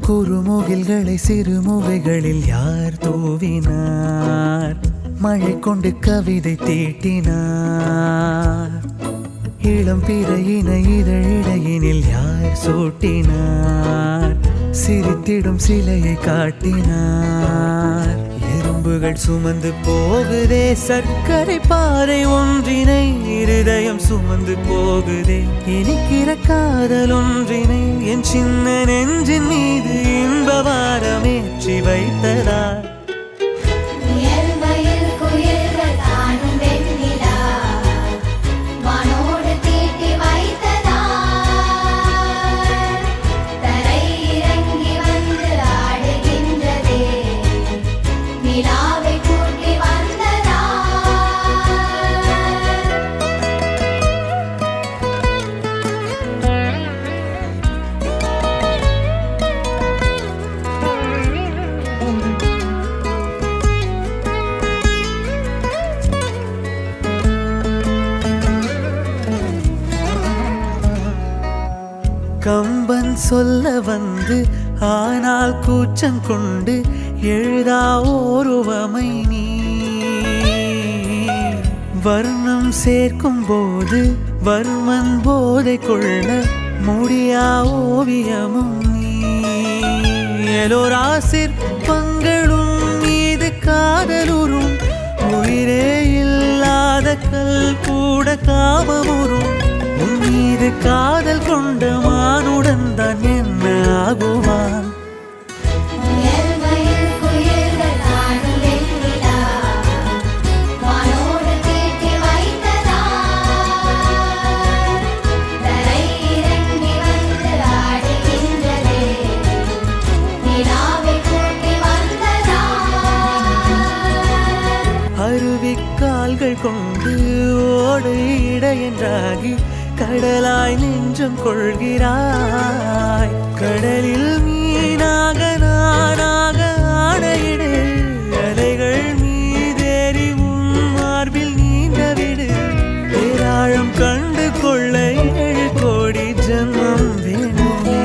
குறுமுகில்களை சிறுமுகைகளில் யார் தூவினார்? மழை கொண்டு கவிதை தீட்டினார். இளம் பிறையினை இதழிடையினில் யார் சூட்டினார்? சிரித்திடும் சிலையை காட்டினார். எறும்புகள் சுமந்து போகுதே சர்க்கரை பாறை ஒன்றினை, இருதயம் சுமந்து போகுதே இனிக்கிற காதல் ஒன்றினை. என் சின்ன நெஞ்சின் மீது இன்ப வாரமேற்றி வைத்ததார். கம்பன் சொல்ல வந்து ஆனால் கூச்சம் கொண்டு எழுதா ஓருவமை நீ. வர்ணம் சேர்க்கும் போது வர்மன் போதை கொள்ள முடியா ஓவியமும் நீ. எலோரா சிற்பங்களும் மீது காதலுறும், உயிரே இல்லாத கல் கூட காமமுறும். உன் மீது காதல் கொண்ட மானுடன் தான் என்ன ஆகுவான்? அருவிக்கால்கள் கொண்டு ஓடு இடையென்றாகி கடலாய் நெஞ்சம் கொள்கிறாய். கடலில் மீனாக நானாக ஆடையிடு, அலைகள் மீதேறி உன் மார்பில் நீண்டவிடு. பேராழம் கண்டு கொள்ள 7 கோடி ஜன்மம் வேண்டுமே.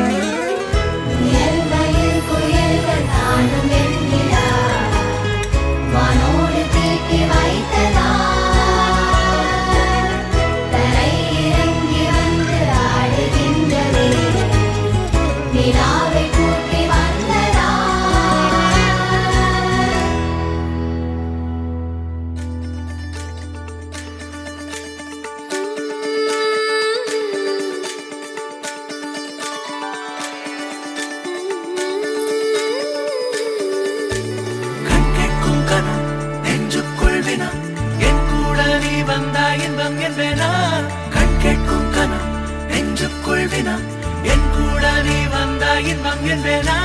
கண் கேட்கும் கனம் நெஞ்சுக்குள் வினா, என் கூட நீ வந்தா இன்பம் என்பேனா.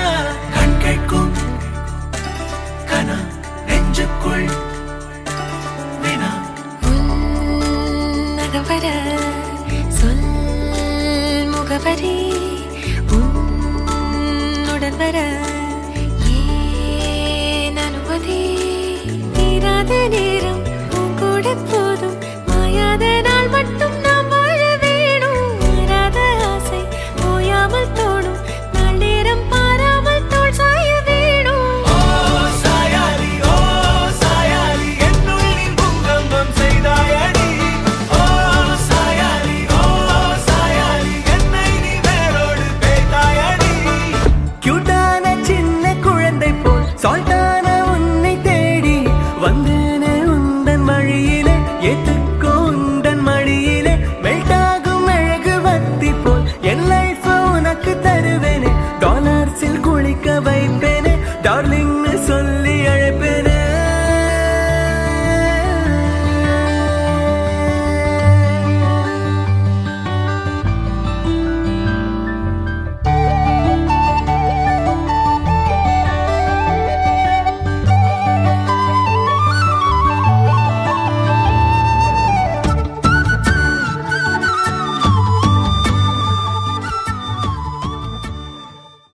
கண் கேட்கும் கனம் நெஞ்சுக்குள் வினா. உன்னகவர சொல் முகவரி உன்னுடன் வர ஏன் அனுமதி தீராத